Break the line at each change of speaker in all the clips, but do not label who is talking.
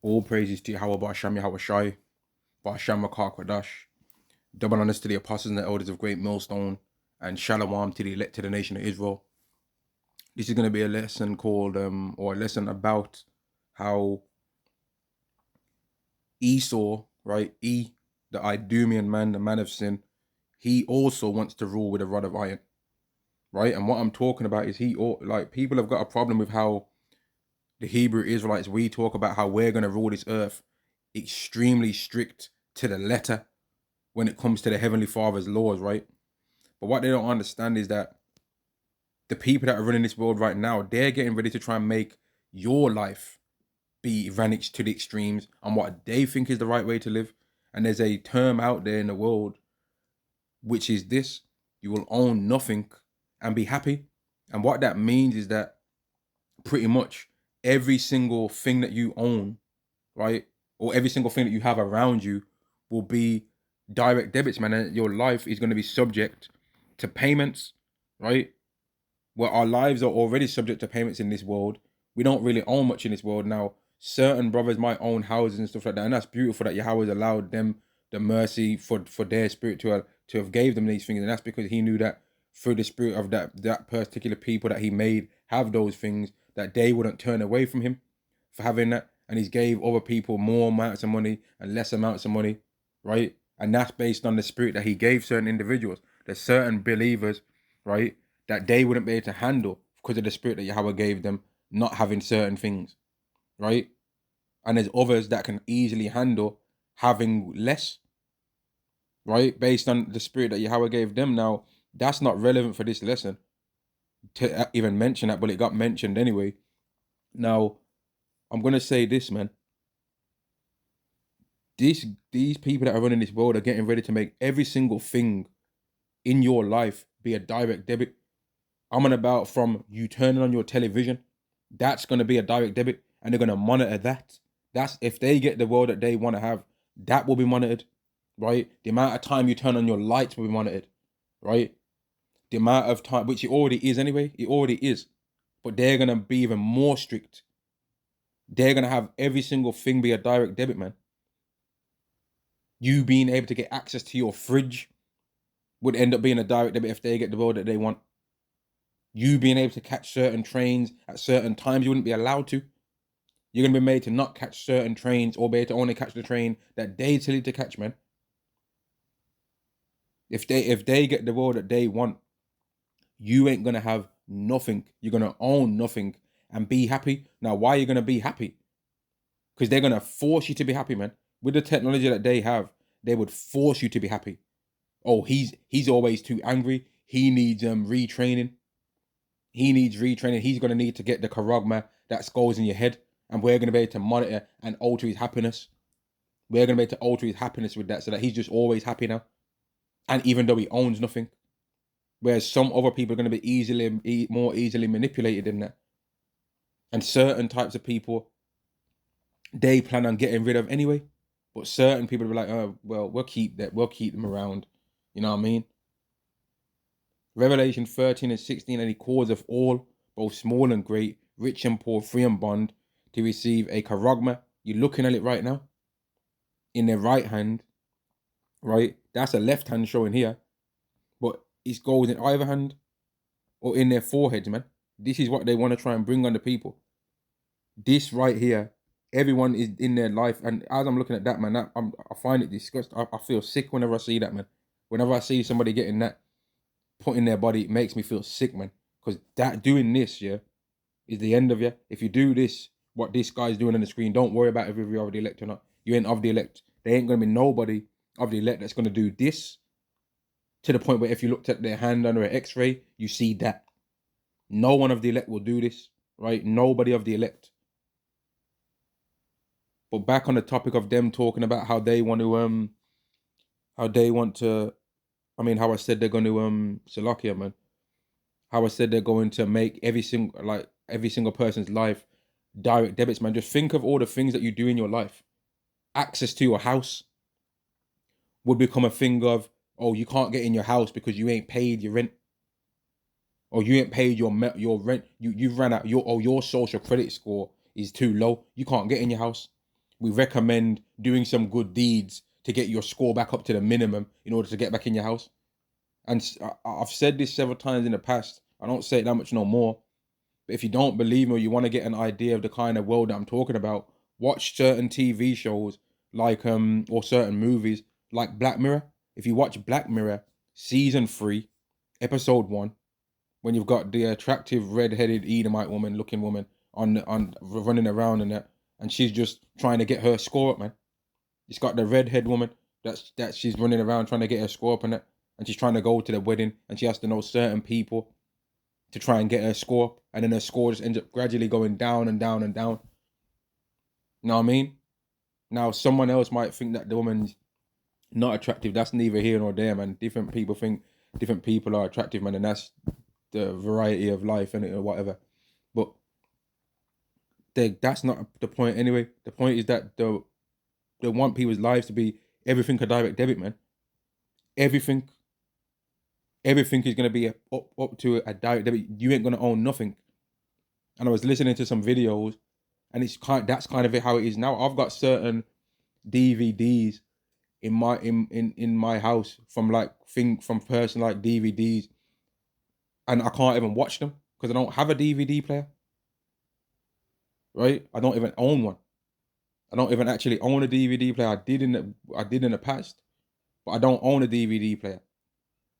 All praises to Yahweh Ba'Shem Yahweh Shai, Ba'Shem Rakah Kwadash. Double honors to the apostles and the elders of Great Millstone, and Shalom to the elect to the nation of Israel. This is going to be a lesson called, or a lesson about how Esau, right? The Idumean man, the man of sin, he also wants to rule with a rod of iron, right? And what I'm talking about is people have got a problem with how the Hebrew Israelites, we talk about how we're going to rule this earth extremely strict to the letter when it comes to the Heavenly Father's laws, right? But what they don't understand is that the people that are running this world right now, they're getting ready to try and make your life be vanished to the extremes on what they think is the right way to live. And there's a term out there in the world, which is this: you will own nothing and be happy. And what that means is that pretty much every single thing that you own, right, or every single thing that you have around you will be direct debits, man. And your life is going to be subject to payments, right? Well, our lives are already subject to payments in this world. We don't really own much in this world now. Certain brothers might own houses and stuff like that, and that's beautiful that Yahweh has allowed them the mercy for their spirit to have gave them these things, and that's because He knew that through the spirit of that particular people that He made have those things, that they wouldn't turn away from Him for having that, and He's gave other people more amounts of money and less amounts of money, right? And that's based on the spirit that He gave certain individuals. There's certain believers, right, that they wouldn't be able to handle because of the spirit that Yahweh gave them, not having certain things, right? And there's others that can easily handle having less, right? Based on the spirit that Yahweh gave them. Now, that's not relevant for this lesson to even mention that, but it got mentioned anyway. Now, I'm going to say this, man. These people that are running this world are getting ready to make every single thing in your life be a direct debit. I'm on about from you turning on your television. That's going to be a direct debit, and they're going to monitor that. That's if they get the world that they want to have, that will be monitored, right? The amount of time you turn on your lights will be monitored, right? The amount of time, which it already is anyway, it already is, but they're going to be even more strict. They're going to have every single thing be a direct debit, man. You being able to get access to your fridge would end up being a direct debit if they get the world that they want. You being able to catch certain trains at certain times you wouldn't be allowed to. You're going to be made to not catch certain trains or be able to only catch the train that they tell you to catch, man. If they get the world that they want, you ain't going to have nothing. You're going to own nothing and be happy. Now, why are you going to be happy? Because they're going to force you to be happy, man. With the technology that they have, they would force you to be happy. Oh, he's always too angry. He needs retraining. He needs retraining. He's going to need to get the charagma that goes in your head. And we're going to be able to monitor and alter his happiness. We're going to be able to alter his happiness with that so that he's just always happy now. And even though he owns nothing. Whereas some other people are going to be more easily manipulated in that. And certain types of people, they plan on getting rid of anyway. But certain people will be like, oh, well, we'll keep them around. You know what I mean? Revelation 13 and 16, and He calls of all, both small and great, rich and poor, free and bond, to receive a charagma. You're looking at it right now. In their right hand, right? That's a left hand showing here. But it goes in either hand or in their foreheads, man. This is what they want to try and bring on the people. This right here, everyone is in their life. And as I'm looking at that, man, I find it disgusting. I feel sick whenever I see that, man. Whenever I see somebody getting that put in their body, it makes me feel sick, man. Because doing this, yeah, is the end of you. If you do this, what this guy's doing on the screen, don't worry about if you're of the elect or not. You ain't of the elect. There ain't going to be nobody of the elect that's going to do this to the point where if you looked at their hand under an x-ray, you see that. No one of the elect will do this, right? Nobody of the elect. But back on the topic of them talking about how they want to, how I said they're going to, Salakia, man. How I said they're going to make every single person's life direct debits, man. Just think of all the things that you do in your life. Access to your house would become a thing of, oh, you can't get in your house because you ain't paid your rent, or you ain't paid your rent. You ran out your social credit score is too low. You can't get in your house. We recommend doing some good deeds to get your score back up to the minimum in order to get back in your house. And I've said this several times in the past. I don't say it that much no more. But if you don't believe me or you want to get an idea of the kind of world that I'm talking about, watch certain TV shows like or certain movies like Black Mirror. If you watch Black Mirror season 3, episode 1, when you've got the attractive red-headed Edomite looking woman on running around and that, and she's just trying to get her score up, man. It's got the redhead woman that she's running around trying to get her score up and that, and she's trying to go to the wedding, and she has to know certain people to try and get her score up, and then her score just ends up gradually going down and down and down. You know what I mean? Now, someone else might think that the woman's not attractive. That's neither here nor there, man. Different people think different people are attractive, man, and that's the variety of life and or whatever. But that's not the point anyway. The point is that they want people's lives to be everything a direct debit, man. Everything is gonna be up to a direct debit. You ain't gonna own nothing. And I was listening to some videos, and that's kind of how it is now. I've got certain DVDs in my house from personal like DVDs, and I can't even watch them because I don't have a DVD player. Right? I don't even own one. I don't even actually own a DVD player. I did in the past, but I don't own a DVD player.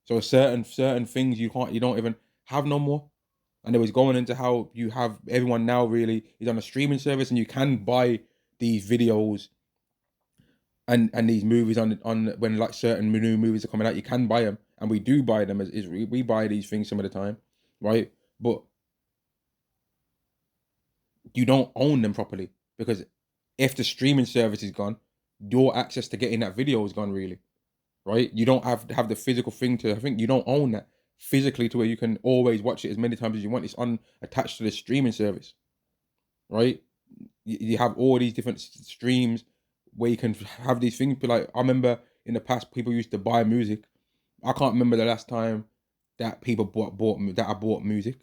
So certain things you don't even have no more. And it was going into how you have everyone now really is on a streaming service, and you can buy these videos and these movies on when like certain new movies are coming out. You can buy them, and we do buy them we buy these things some of the time, right? But you don't own them properly, because if the streaming service is gone, your access to getting that video is gone, really, right? You don't have the physical thing to, I think you don't own that physically to where you can always watch it as many times as you want. It's attached to the streaming service, right? You have all these different streams where you can have these things. Like, I remember in the past, people used to buy music. I can't remember the last time that people bought music,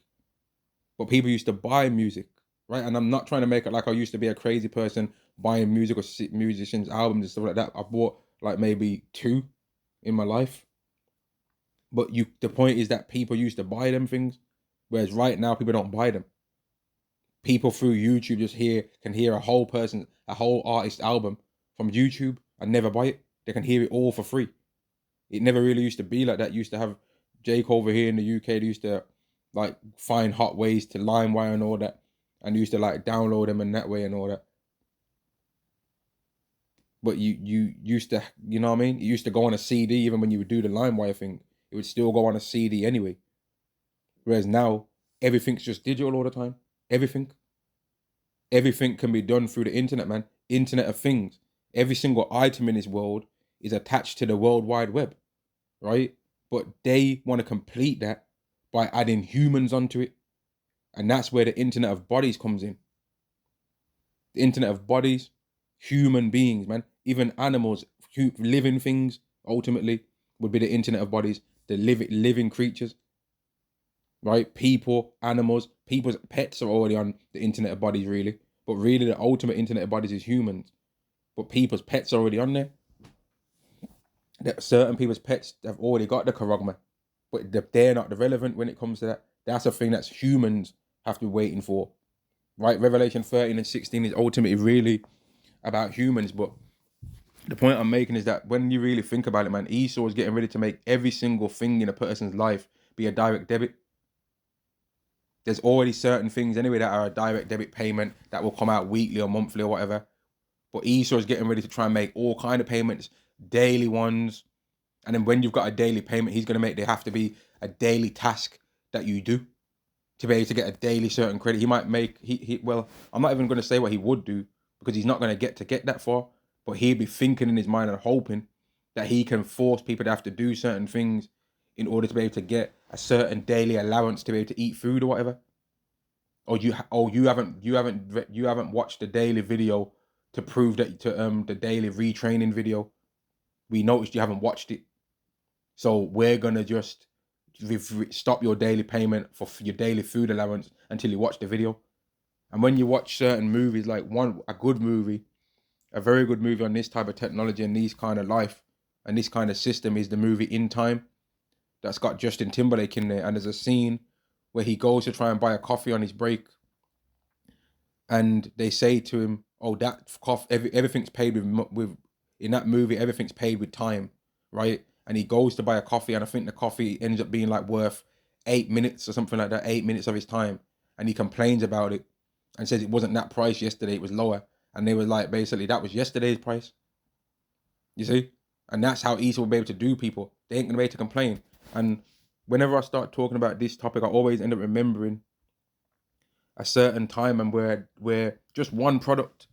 but people used to buy music, right? And I'm not trying to make it like I used to be a crazy person buying music or musicians' albums and stuff like that. I bought like maybe 2 in my life. But the point is that people used to buy them things, whereas right now people don't buy them. People through YouTube can hear a whole artist album from YouTube and never buy it. They can hear it all for free. It never really used to be like that. You used to have Jake over here in the UK. They used to like find hot ways to LimeWire and all that, and used to like download them in that way and all that. But you used to, you know what I mean? It used to go on a CD. Even when you would do the LimeWire thing, it would still go on a CD anyway. Whereas now everything's just digital all the time. Everything can be done through the internet, man. Internet of Things. Every single item in this world is attached to the World Wide Web, right? But they want to complete that by adding humans onto it. And that's where the Internet of Bodies comes in. The Internet of Bodies, human beings, man. Even animals, living things, ultimately, would be the Internet of Bodies. The living creatures, right? People, animals, people's pets are already on the Internet of Bodies, really. But really, the ultimate Internet of Bodies is humans. But people's pets are already on there. That certain people's pets have already got the charogma, but they're not relevant when it comes to that. That's a thing that's humans have to be waiting for, right? Revelation 13 and 16 is ultimately really about humans. But the point I'm making is that when you really think about it, man, Esau is getting ready to make every single thing in a person's life be a direct debit. There's already certain things anyway that are a direct debit payment that will come out weekly or monthly or whatever. But Esau is getting ready to try and make all kind of payments, daily ones. And then when you've got a daily payment, he's going to make there have to be a daily task that you do to be able to get a daily certain credit. He might make, well, I'm not even going to say what he would do because he's not going to get that far. But he'd be thinking in his mind and hoping that he can force people to have to do certain things in order to be able to get a certain daily allowance to be able to eat food or whatever. Or you haven't watched the daily video to prove that the daily retraining video. We noticed you haven't watched it, so we're gonna just stop your daily payment for your daily food allowance until you watch the video. And when you watch certain movies, like a good movie A very good movie on this type of technology and these kind of life and this kind of system is the movie In Time. That's got Justin Timberlake in there, and there's a scene where he goes to try and buy a coffee on his break, and they say to him, "Oh, that coffee, everything's paid with in that movie, everything's paid with time, right?" And he goes to buy a coffee, and I think the coffee ends up being like worth 8 minutes or something like that, 8 minutes of his time, and he complains about it and says it wasn't that price yesterday, it was lower, and they were like, basically, that was yesterday's price. You see, and that's how easy we'll be able to do people. They ain't gonna be able to complain. And whenever I start talking about this topic, I always end up remembering a certain time and where just one product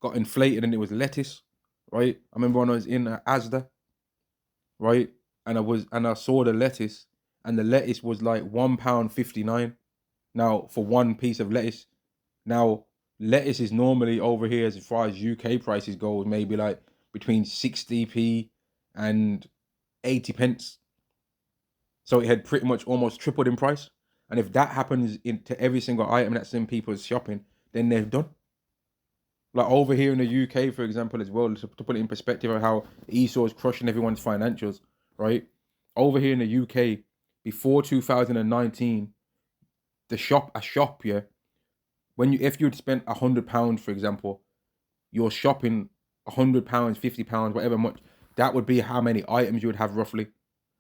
got inflated and it was lettuce, right? I remember when I was in Asda, right, and I saw the lettuce, and the lettuce was like £1.59 now for one piece of lettuce. Now lettuce is normally over here, as far as UK prices go, maybe like between 60p and 80 pence. So it had pretty much almost tripled in price. And if that happens into every single item that's in people's shopping, then they're done. Like over here in the UK, for example, as well, to put it in perspective of how Esau is crushing everyone's financials, right? Over here in the UK, before 2019, a shop, yeah, if you'd spent £100, for example, you're shopping £100, £50, whatever much, that would be how many items you would have roughly,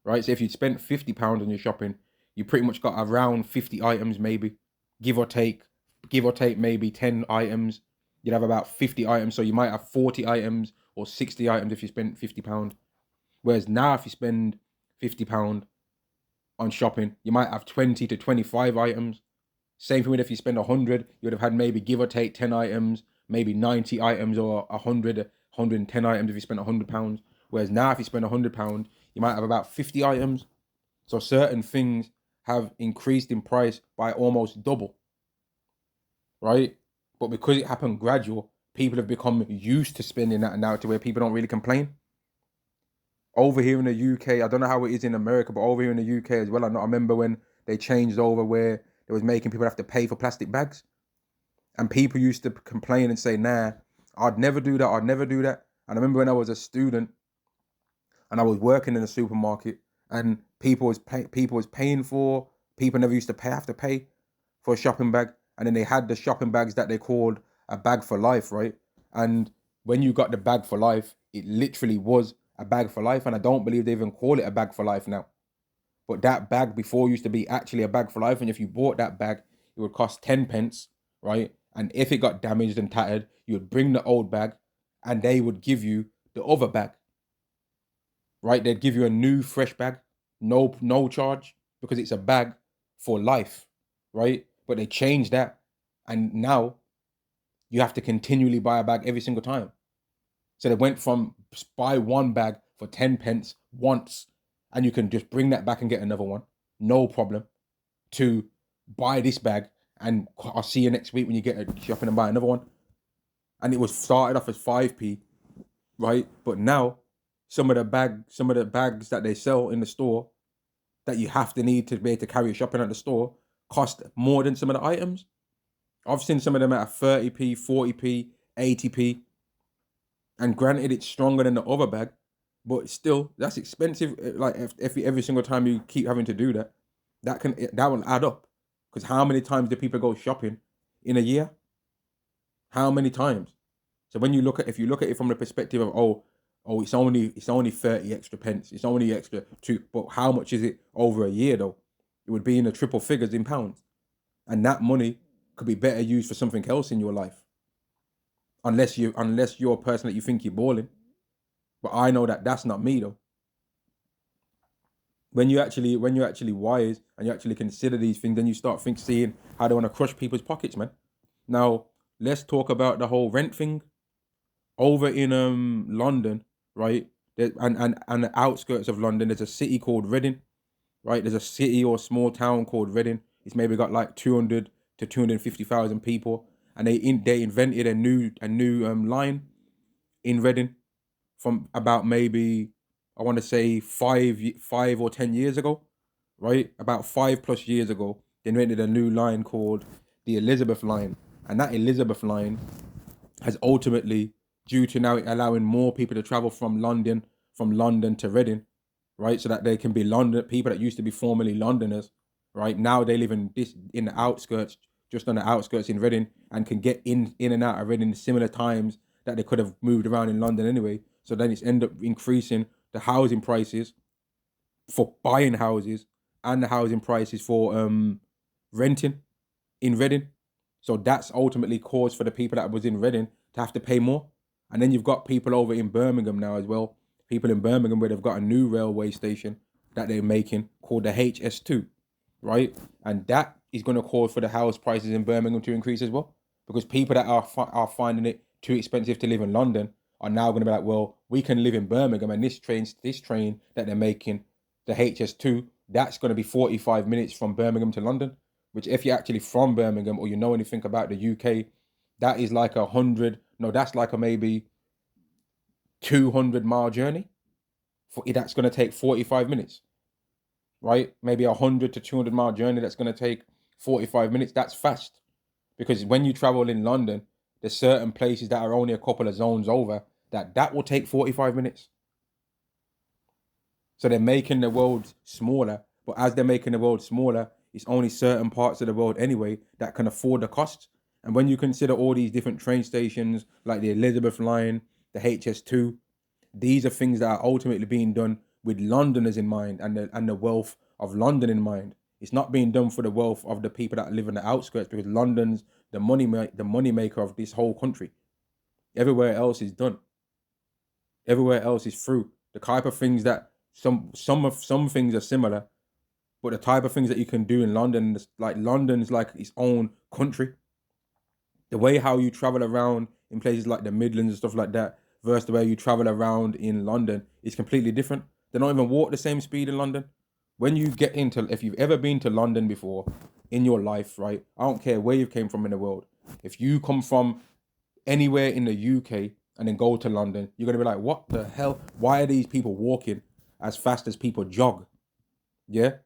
right? So if you'd spent £50 on your shopping, you pretty much got around 50 items, maybe, give or take maybe 10 items. You'd have about 50 items, so you might have 40 items or 60 items if you spent £50. Whereas now, if you spend £50 on shopping, you might have 20 to 25 items. Same thing with if you spend 100, you would have had maybe give or take 10 items, maybe 90 items or 110 items if you spent £100. Whereas now, if you spend £100, you might have about 50 items. So certain things have increased in price by almost double, right? But because it happened gradual, people have become used to spending that now to where people don't really complain. Over here in the UK, I don't know how it is in America, but over here in the UK as well, I remember when they changed over where they was making people have to pay for plastic bags. And people used to complain and say, nah, I'd never do that, I'd never do that. And I remember when I was a student and I was working in a supermarket and people never used to have to pay for a shopping bag. And then they had the shopping bags that they called a bag for life, right? And when you got the bag for life, it literally was a bag for life. And I don't believe they even call it a bag for life now. But that bag before used to be actually a bag for life. And if you bought that bag, it would cost 10 pence, right? And if it got damaged and tattered, you would bring the old bag and they would give you the other bag, right? They'd give you a new fresh bag, no charge, because it's a bag for life, right? But they changed that, and now you have to continually buy a bag every single time. So they went from buy one bag for 10 pence once, and you can just bring that back and get another one, no problem, to buy this bag and I'll see you next week when you get a shopping and buy another one. And it was started off as 5p, right? But now some of the bags that they sell in the store that you have to need to be able to carry shopping at the store cost more than some of the items. I've seen some of them at 30p, 40p, 80p. And granted, it's stronger than the other bag, but still, that's expensive. Like if every single time you keep having to do that, that will add up. Because how many times do people go shopping in a year? How many times? So if you look at it from the perspective of it's only 30 extra pence, it's only extra two, but how much is it over a year though? It would be in the triple figures in pounds, and that money could be better used for something else in your life. Unless you're a person that you think you're balling, but I know that that's not me though. When you're actually wise and you actually consider these things, then you start seeing how they want to crush people's pockets, man. Now let's talk about the whole rent thing. Over in London, right? And the outskirts of London, there's a city called Reading, right? There's a city or small town called Reading. It's maybe got like 200 to 250,000 people, and they invented a new line in Reading from about maybe, I want to say 5 or 10 years ago, right? About 5+ years ago, they invented a new line called the Elizabeth line, and that Elizabeth line has ultimately due to now allowing more people to travel from London to Reading, right? So that they can be London people that used to be formerly Londoners, right? Now they live in the outskirts, just on the outskirts in Reading, and can get in and out of Reading similar times that they could have moved around in London anyway. So then it's end up increasing the housing prices for buying houses and the housing prices for renting in Reading. So that's ultimately caused for the people that was in Reading to have to pay more. And then you've got people over in Birmingham now as well. People in Birmingham where they've got a new railway station that they're making called the HS2, right? And that is going to cause for the house prices in Birmingham to increase as well, because people that are finding it too expensive to live in London are now going to be like, well, we can live in Birmingham, and this train that they're making, the HS2, that's going to be 45 minutes from Birmingham to London, which if you're actually from Birmingham or you know anything about the UK, that is like that's like a maybe 200-mile journey. That's going to take 45 minutes, right? Maybe 100 to 200-mile journey that's going to take 45 minutes. That's fast. Because when you travel in London, there's certain places that are only a couple of zones over that will take 45 minutes. So they're making the world smaller, but as they're making the world smaller, it's only certain parts of the world anyway that can afford the cost. And when you consider all these different train stations, like the Elizabeth line, the HS2, these are things that are ultimately being done with Londoners in mind and the wealth of London in mind. It's not being done for the wealth of the people that live in the outskirts, because London's the money maker of this whole country. Everywhere else is done. Everywhere else is through. The type of things that some things are similar, but the type of things that you can do in London, like London's like its own country. The way how you travel around in places like the Midlands and stuff like that versus the way you travel around in London is completely different. They don't even walk the same speed in London. When you get if you've ever been to London before in your life, right? I don't care where you came from in the world. If you come from anywhere in the UK and then go to London, you're gonna be like, what the hell? Why are these people walking as fast as people jog? Yeah,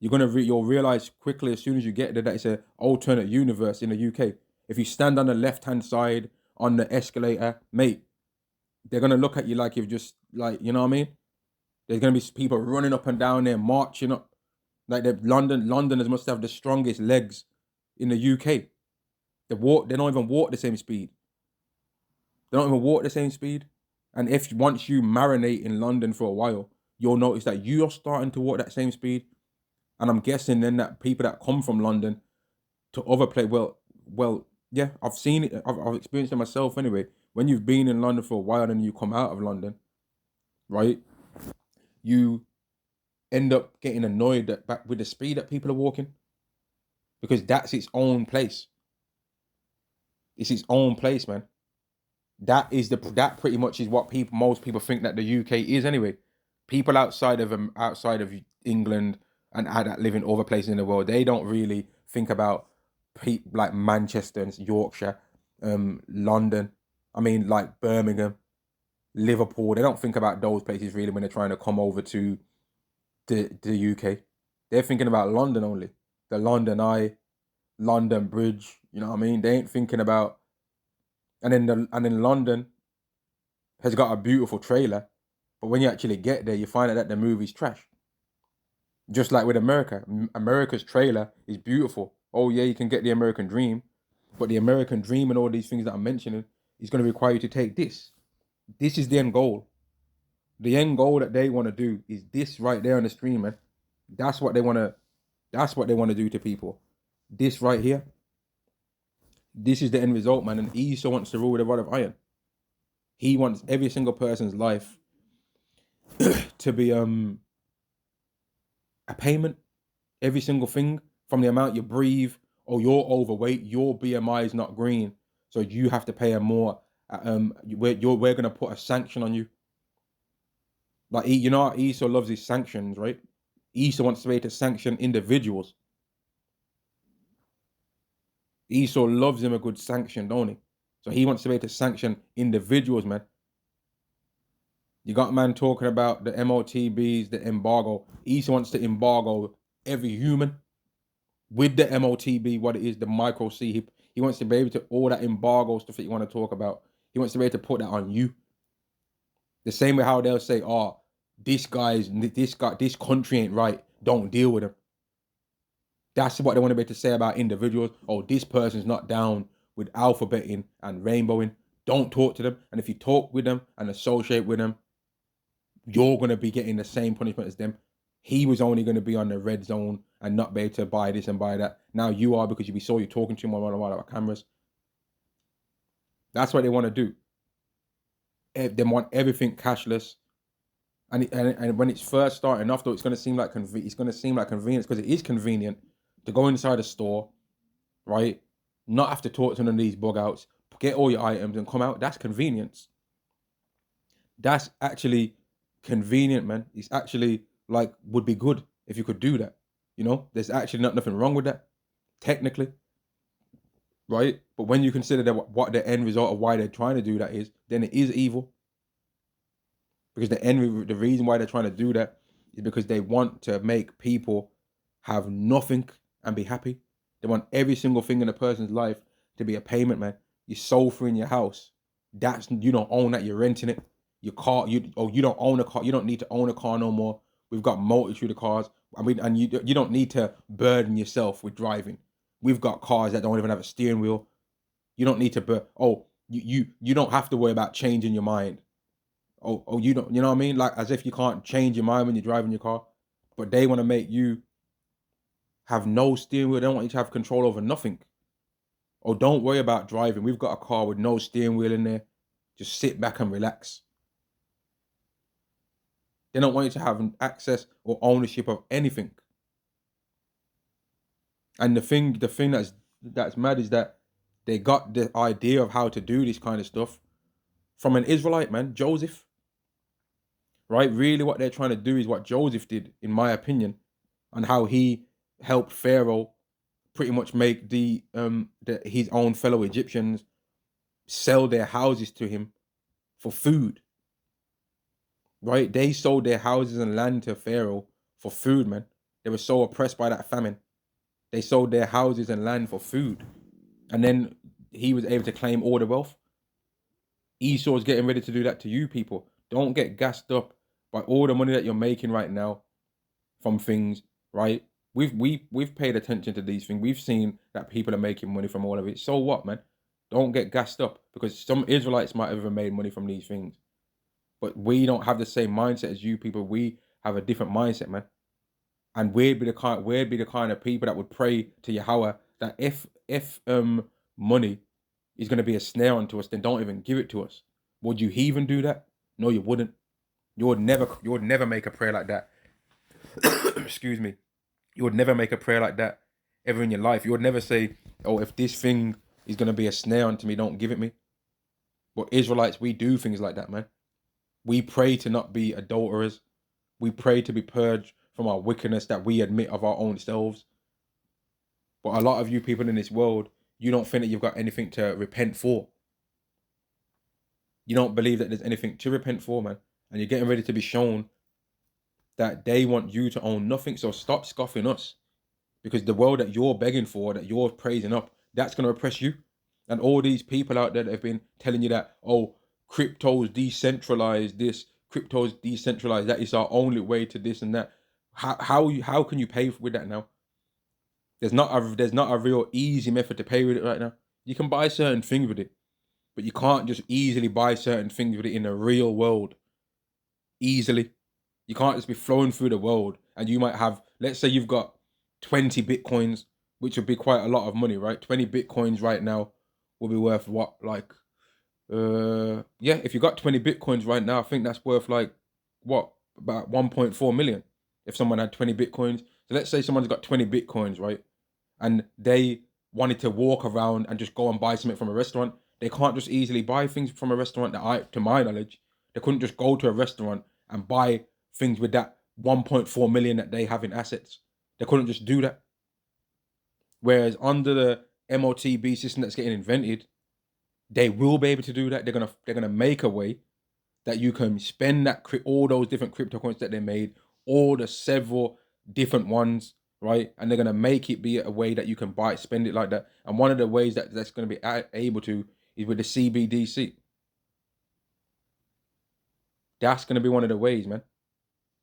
you'll realize quickly as soon as you get there that it's an alternate universe in the UK. If you stand on the left hand side on the escalator, mate, they're gonna look at you like you've just like, you know what I mean? There's gonna be people running up and down there, marching up. Like Londoners must have the strongest legs in the UK. They don't even walk the same speed. They don't even walk the same speed. And if once you marinate in London for a while, you'll notice that you're starting to walk that same speed. And I'm guessing then that people that come from London to other places, yeah, I've seen it. I've experienced it myself anyway. When you've been in London for a while and you come out of London, right, you end up getting annoyed with the speed that people are walking, because that's its own place. It's its own place, man. That pretty much is what most people think that the UK is anyway. People outside of England and that live in other places in the world, they don't really think about like Manchester and Yorkshire, London. I mean, like Birmingham, Liverpool. They don't think about those places really when they're trying to come over to the UK. They're thinking about London only, the London Eye, London Bridge. You know what I mean? They ain't thinking about. And then London has got a beautiful trailer, but when you actually get there, you find out that the movie's trash. Just like with America, America's trailer is beautiful. Oh yeah, you can get the American dream, but the American dream and all these things that I'm mentioning is going to require you to take this. This is the end goal. The end goal that they want to do is this right there on the screen, man. That's what they want to. That's what they want to do to people. This right here. This is the end result, man. And Esau wants to rule with a rod of iron. He wants every single person's life to be a payment. Every single thing, from the amount you breathe, or you're overweight, your BMI is not green, so you have to pay a more. We're gonna put a sanction on you. Like, you know, Esau loves his sanctions, right? Esau wants to be able to sanction individuals. Esau loves him a good sanction, don't he? So he wants to be able to sanction individuals, man. You got man talking about the MOTBs, the embargo. Esau wants to embargo every human with the MOTB, what it is, the micro C. He wants to be able to all that embargo stuff that you want to talk about. He wants to be able to put that on you. The same way how they'll say, "Oh, this country ain't right. Don't deal with him." That's what they want to be able to say about individuals. Oh, this person's not down with alphabeting and rainbowing. Don't talk to them. And if you talk with them and associate with them, you're going to be getting the same punishment as them. He was only going to be on the red zone and not be able to buy this and buy that. Now you are, because we saw you talking to him on one of our cameras. That's what they want to do. They want everything cashless. And when it's first starting off, though, it's going to seem like convenience, because it is convenient to go inside a store, right? Not have to talk to none of these bug outs, get all your items and come out. That's convenience. That's actually convenient, man. It's actually like would be good if you could do that. You know, there's actually nothing wrong with that, technically, right? But when you consider that what the end result of why they're trying to do that is, then it is evil. Because the reason why they're trying to do that is because they want to make people have nothing and be happy. They want every single thing in a person's life to be a payment, man. Your sofa in your house, you don't own that. You're renting it. Your car, you don't own a car. You don't need to own a car no more. We've got multitude of cars. I mean, and you don't need to burden yourself with driving. We've got cars that don't even have a steering wheel. You don't need to you don't have to worry about changing your mind. You don't, you know what I mean? Like, as if you can't change your mind when you're driving your car. But they want to make you have no steering wheel. They don't want you to have control over nothing. Oh, don't worry about driving. We've got a car with no steering wheel in there. Just sit back and relax. They don't want you to have access or ownership of anything. And the thing that's mad is that they got the idea of how to do this kind of stuff from an Israelite, man, Joseph. Right? Really, what they're trying to do is what Joseph did, in my opinion, and how he helped Pharaoh pretty much make his own fellow Egyptians sell their houses to him for food. Right? They sold their houses and land to Pharaoh for food, man. They were so oppressed by that famine. They sold their houses and land for food. And then he was able to claim all the wealth. Esau's getting ready to do that to you people. Don't get gassed up by all the money that you're making right now from things, right? We've paid attention to these things. We've seen that people are making money from all of it. So what, man? Don't get gassed up, because some Israelites might have even made money from these things. But we don't have the same mindset as you people. We have a different mindset, man. And we'd be the kind of people that would pray to Yahweh that if money is going to be a snare unto us, then don't even give it to us. Would you even do that? No, you wouldn't. You would never make a prayer like that. Excuse me. You would never make a prayer like that ever in your life. You would never say, "Oh, if this thing is going to be a snare unto me, don't give it me." But Israelites, we do things like that, man. We pray to not be adulterers. We pray to be purged from our wickedness that we admit of our own selves. But a lot of you people in this world, you don't think that you've got anything to repent for. You don't believe that there's anything to repent for, man. And you're getting ready to be shown that they want you to own nothing. So stop scoffing us. Because the world that you're begging for, that you're praising up, that's going to oppress you. And all these people out there that have been telling you that, oh, crypto's decentralized this, crypto's decentralized that, it's our only way to this and that. How can you pay with that now? There's not a real easy method to pay with it right now. You can buy certain things with it, but you can't just easily buy certain things with it in the real world. Easily. You can't just be flowing through the world and you might have, let's say you've got 20 Bitcoins, which would be quite a lot of money, right? 20 Bitcoins right now will be worth what? Like, if you got 20 Bitcoins right now, I think that's worth like, what? About 1.4 million if someone had 20 Bitcoins. So let's say someone's got 20 Bitcoins, right? And they wanted to walk around and just go and buy something from a restaurant. They can't just easily buy things from a restaurant to my knowledge, they couldn't just go to a restaurant and buy things with that 1.4 million that they have in assets. They couldn't just do that. Whereas under the MOTB system that's getting invented, they will be able to do that. They're gonna make a way that you can spend all those different crypto coins that they made, all the several different ones, right? And they're gonna make it be a way that you can spend it like that. And one of the ways that's gonna be able to is with the CBDC. That's going to be one of the ways, man.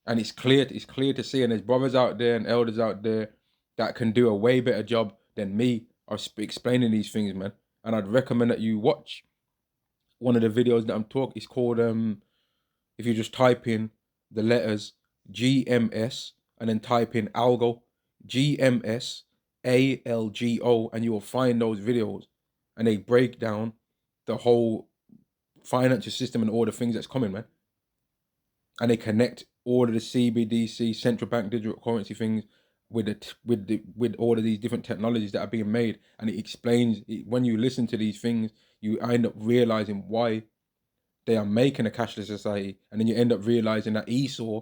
And it's clear to see, and there's brothers out there and elders out there that can do a way better job than me of explaining these things, man. And I'd recommend that you watch one of the videos that I'm talking. It's called if you just type in the letters GMS and then type in algo, GMS ALGO, and you will find those videos, and they break down the whole financial system and all the things that's coming, man. And they connect all of the CBDC, central bank digital currency things with with all of these different technologies that are being made, and it explains when you listen to these things, you end up realizing why they are making a cashless society, and then you end up realizing that Esau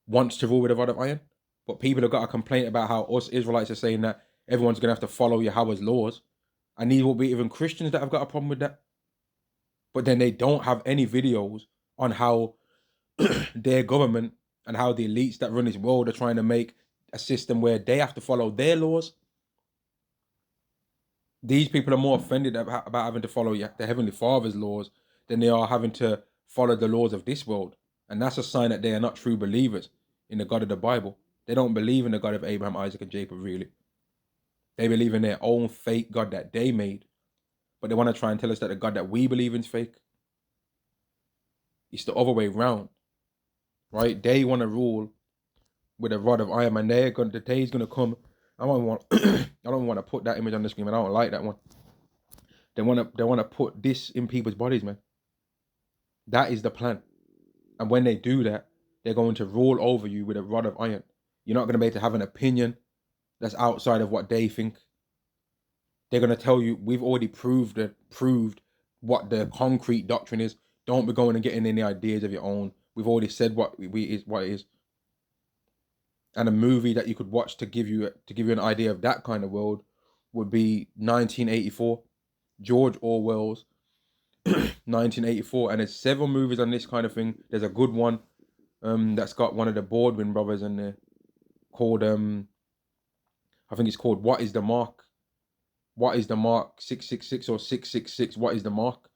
wants to rule with a rod of iron. But people have got a complaint about how us Israelites are saying that everyone's gonna have to follow Yahweh's laws, and these will be even Christians that have got a problem with that. But then they don't have any videos on how their government and how the elites that run this world are trying to make a system where they have to follow their laws. These people are more offended about having to follow the Heavenly Father's laws than they are having to follow the laws of this world. And that's a sign that they are not true believers in the God of the Bible. They don't believe in the God of Abraham, Isaac, and Jacob, really. They believe in their own fake God that they made. But they want to try and tell us that the God that we believe in is fake. It's the other way around, right? They want to rule with a rod of iron, and the day's gonna come. I don't want I don't want to put that image on the screen, man. I don't like that one. They wanna put this in people's bodies, man. That is the plan. And when they do that, they're going to rule over you with a rod of iron. You're not gonna be able to have an opinion that's outside of what they think. They're gonna tell you, we've already proved what the concrete doctrine is. Don't be going and getting any ideas of your own. We've already said what it is. And a movie that you could watch to give you an idea of that kind of world would be 1984, George Orwell's 1984. And there's several movies on this kind of thing. There's a good one that's got one of the Baldwin brothers in there called I think it's called What is the Mark? What is the Mark 666 or 666? What is the Mark?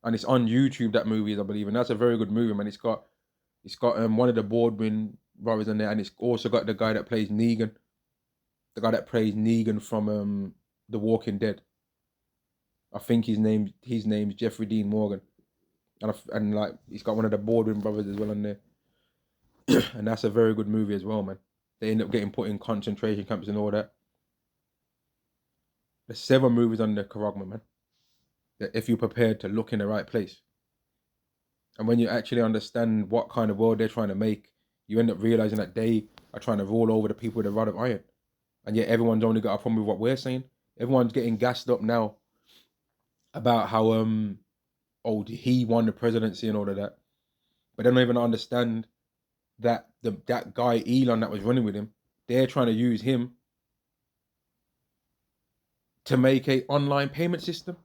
And it's on YouTube, that movie, I believe, and that's a very good movie, man. It's got one of the Baldwin brothers in there, and it's also got the guy that plays Negan, from The Walking Dead. I think his name's Jeffrey Dean Morgan, and like he's got one of the Baldwin brothers as well in there, and that's a very good movie as well, man. They end up getting put in concentration camps and all that. There's several movies on the Karagma, man. That if you're prepared to look in the right place, and when you actually understand what kind of world they're trying to make, you end up realizing that they are trying to rule over the people with a rod of iron. And yet everyone's only got a problem with what we're saying. Everyone's getting gassed up now about how he won the presidency and all of that. But they don't even understand that that guy Elon that was running with him, they're trying to use him to make an online payment system.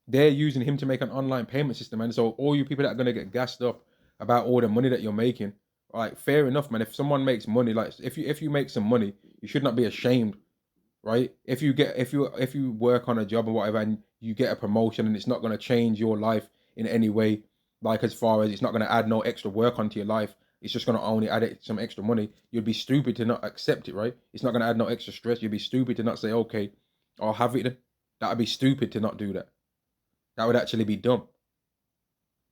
They're using him to make an online payment system. And so all you people that are going to get gassed up about all the money that you're making, like, fair enough, man. If someone makes money, like if you make some money, you should not be ashamed, right? If you work on a job or whatever and you get a promotion and it's not going to change your life in any way, like as far as it's not going to add no extra work onto your life, it's just going to only add some extra money, you'd be stupid to not accept it, right? It's not going to add no extra stress. You'd be stupid to not say, okay, I'll have it then. That would be stupid to not do that. That would actually be dumb.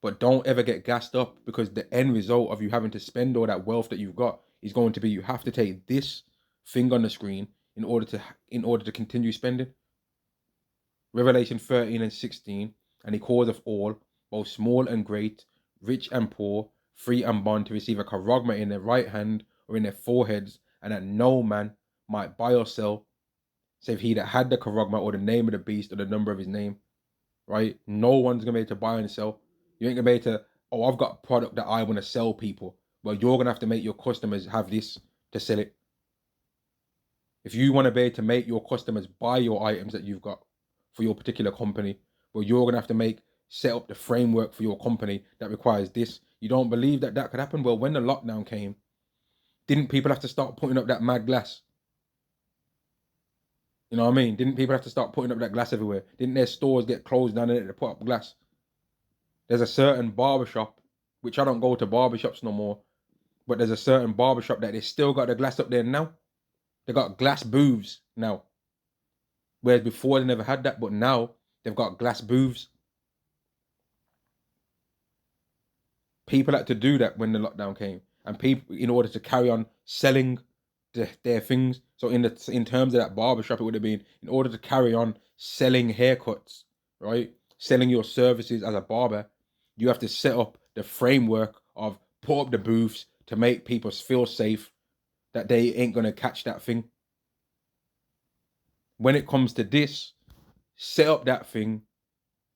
But don't ever get gassed up, because the end result of you having to spend all that wealth that you've got is going to be you have to take this thing on the screen in order to continue spending. Revelation 13 and 16, and he calls of all, both small and great, rich and poor, free and bond, to receive a charagma in their right hand or in their foreheads, and that no man might buy or sell, save he that had the charagma or the name of the beast or the number of his name. Right? No one's gonna be able to buy and sell. You ain't gonna be able to, oh, I've got a product that I want to sell people. Well, you're gonna have to make your customers have this to sell it. If you want to be able to make your customers buy your items that you've got for your particular company, well, you're gonna have to set up the framework for your company that requires this. You don't believe that could happen? Well, when the lockdown came, didn't people have to start putting up that mad glass? You know what I mean? Didn't people have to start putting up that glass everywhere? Didn't their stores get closed down and they put up glass? There's a certain barbershop, which I don't go to barbershops no more, but there's a certain barbershop that they still got the glass up there now. They got glass booths now. Whereas before they never had that, but now they've got glass booths. People had to do that when the lockdown came, and people, in order to carry on selling their things. So in terms of that barbershop, it would have been in order to carry on selling haircuts, right? Selling your services as a barber, you have to set up the framework of put up the booths to make people feel safe that they ain't gonna catch that thing. When it comes to this, set up that thing,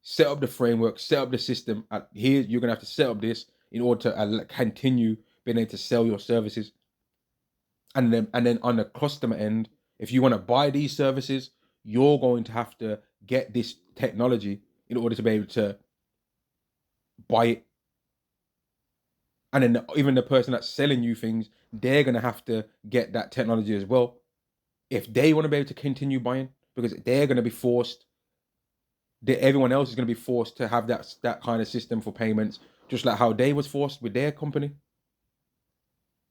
set up the framework, set up the system. Here, you're gonna have to set up this in order to continue being able to sell your services. And then on the customer end, if you want to buy these services, you're going to have to get this technology in order to be able to buy it. And then even the person that's selling you things, they're gonna have to get that technology as well if they want to be able to continue buying, because they're gonna be forced. Everyone else is gonna be forced to have that kind of system for payments, just like how they was forced with their company.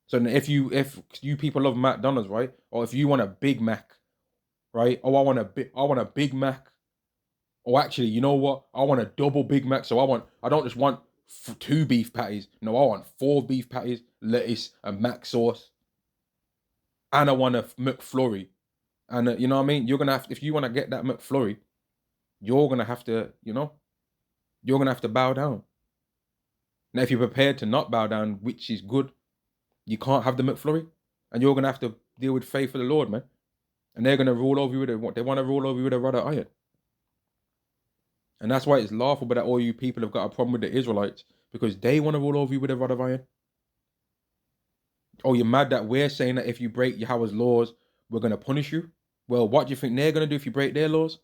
So if you people love McDonald's, right? Or if you want a Big Mac, right? Oh, I want a Big Mac. Or actually, you know what? I want a double Big Mac. So I don't just want 2 beef patties. No, I want 4 beef patties, lettuce, and mac sauce, and I want a McFlurry. And you know what I mean? You're gonna have if you want to get that McFlurry, you're gonna have to, you're gonna have to bow down. Now, if you're prepared to not bow down, which is good, you can't have the McFlurry, and you're gonna have to deal with faith of the Lord, man. And they're gonna rule over you with what they want to rule over you with a rod of iron. And that's why it's laughable that all you people have got a problem with the Israelites, because they want to rule over you with a rod of iron. Oh, you're mad that we're saying that if you break Yahweh's laws, we're gonna punish you? Well, what do you think they're gonna do if you break their laws?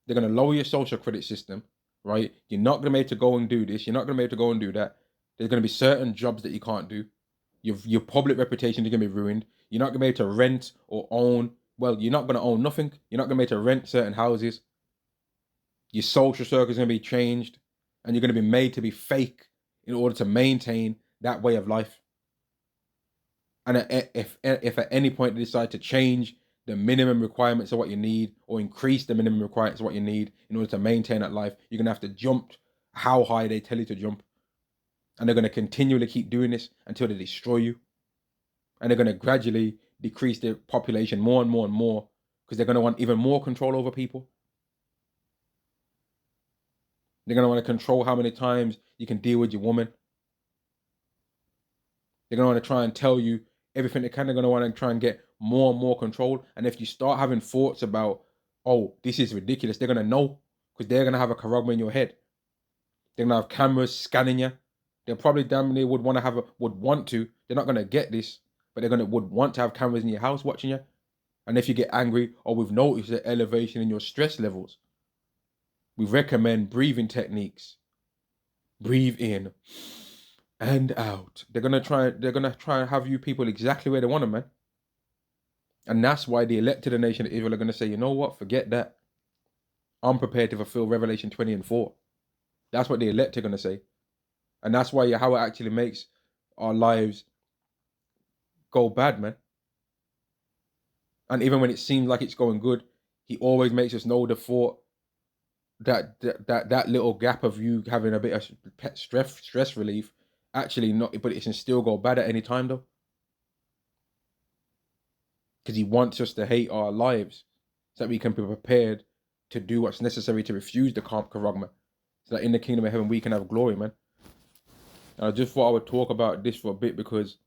They're gonna lower your social credit system, right? You're not gonna be able to go and do this. You're not gonna be able to go and do that. There's gonna be certain jobs that you can't do. Your public reputation is gonna be ruined. You're not gonna be able to rent or own. Well, you're not gonna own nothing. You're not gonna be able to rent certain houses. Your social circle is gonna be changed, and you're gonna be made to be fake in order to maintain that way of life. And if at any point they decide to change the minimum requirements of what you need, or increase the minimum requirements of what you need in order to maintain that life, you're gonna have to jump how high they tell you to jump. And they're gonna continually keep doing this until they destroy you. And they're gonna gradually decrease their population more and more and more, because they're gonna want even more control over people. They're gonna want to control how many times you can deal with your woman. They're gonna want to try and tell you everything they can. They're gonna want to try and get more and more control. And if you start having thoughts about, oh, this is ridiculous, they're gonna know, because they're gonna have a corruption in your head. They're gonna have cameras scanning you. They'll probably damn near would want to. They're not gonna get this, but would want to have cameras in your house watching you. And if you get angry, or we've noticed an elevation in your stress levels, we recommend breathing techniques. Breathe in and out. They're gonna try and have you people exactly where they want them, man. And that's why the elect to the nation of Israel are gonna say, you know what, forget that. I'm prepared to fulfill Revelation 20 and 4. That's what the elect are gonna say. And that's why how it actually makes our lives go bad, man. And even when it seems like it's going good, he always makes us know the thought that little gap of you having a bit of stress relief, actually not, but it can still go bad at any time though, because he wants us to hate our lives so that we can be prepared to do what's necessary to refuse the karagma, so that in the kingdom of heaven we can have glory, man. And I just thought I would talk about this for a bit, because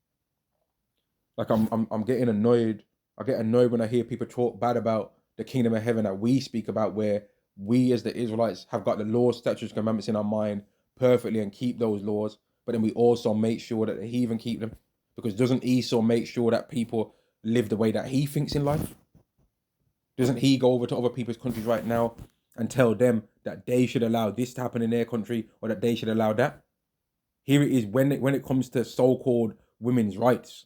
like I'm getting annoyed. I get annoyed when I hear people talk bad about the kingdom of heaven that we speak about, where we as the Israelites have got the laws, statutes, commandments in our mind perfectly and keep those laws, but then we also make sure that the heathen keep them. Because doesn't Esau make sure that people live the way that he thinks in life? Doesn't he go over to other people's countries right now and tell them that they should allow this to happen in their country, or that they should allow that? Here it is, when it comes to so-called women's rights,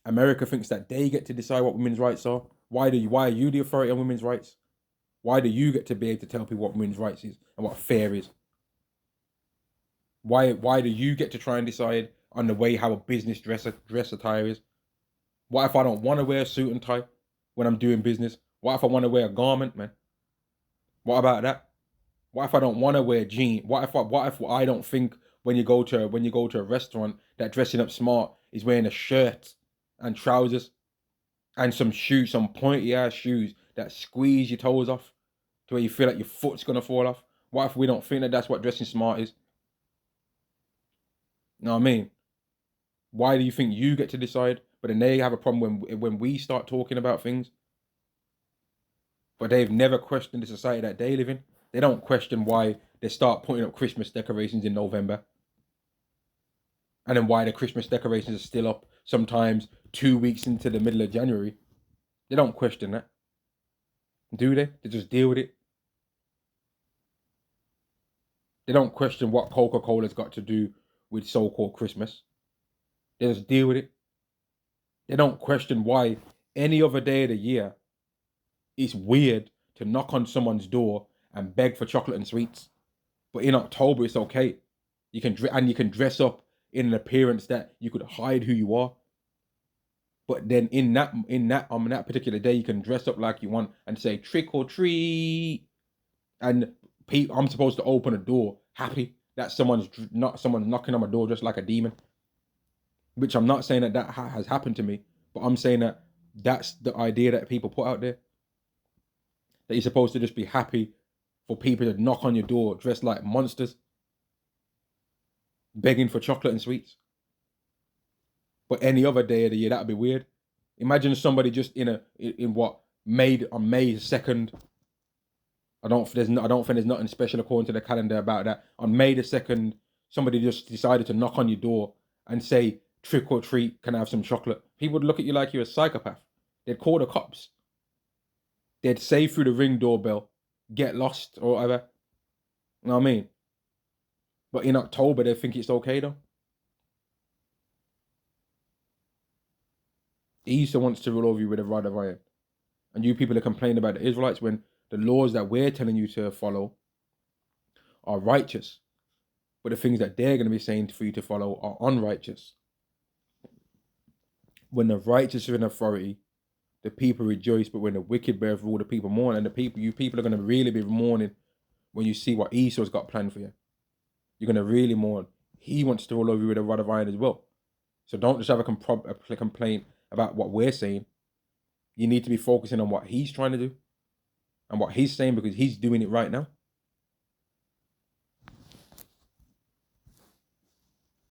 America thinks that they get to decide what women's rights are. Why are you the authority on women's rights? Why do you get to be able to tell people what women's rights is and what fair is? Why do you get to try and decide on the way how a business dress attire is? What if I don't want to wear a suit and tie when I'm doing business? What if I want to wear a garment, man? What about that? What if I don't want to wear jeans? What if I don't think when you go to a restaurant that dressing up smart is wearing a shirt and trousers and some shoes, some pointy ass shoes that squeeze your toes off to where you feel like your foot's gonna fall off? What if we don't think that that's what dressing smart is? You know what I mean? Why do you think you get to decide? But then they have a problem when we start talking about things. But they've never questioned the society that they live in. They don't question why they start putting up Christmas decorations in November, and then why the Christmas decorations are still up sometimes 2 weeks into the middle of January. They don't question that, do they? They just deal with it. They don't question what Coca-Cola's got to do with so-called Christmas. They just deal with it. They don't question why any other day of the year it's weird to knock on someone's door and beg for chocolate and sweets. But in October, it's okay. You can dress up in an appearance that you could hide who you are. But then in that on that particular day, you can dress up like you want and say trick or treat, and I'm supposed to open a door happy that someone's knocking on my door just like a demon. Which I'm not saying that has happened to me, but I'm saying that that's the idea that people put out there, that you're supposed to just be happy for people to knock on your door dressed like monsters, begging for chocolate and sweets. But any other day of the year, that'd be weird. Imagine somebody just in what made on May 2nd. I don't think there's nothing special according to the calendar about that. On May 2nd, somebody just decided to knock on your door and say trick or treat, can I have some chocolate? People would look at you like you're a psychopath. They'd call the cops. They'd say through the Ring doorbell, get lost or whatever. You know what I mean? But in October, they think it's okay though. Easter wants to rule over you with a rod of iron. And you people are complaining about the Israelites when the laws that we're telling you to follow are righteous. But the things that they're going to be saying for you to follow are unrighteous. When the righteous are in authority, the people rejoice, but when the wicked bear rule, the people mourn. And you people are going to really be mourning when you see what Esau's got planned for you. You're going to really mourn. He wants to rule over you with a rod of iron as well. So don't just have a complaint about what we're saying. You need to be focusing on what he's trying to do and what he's saying, because he's doing it right now.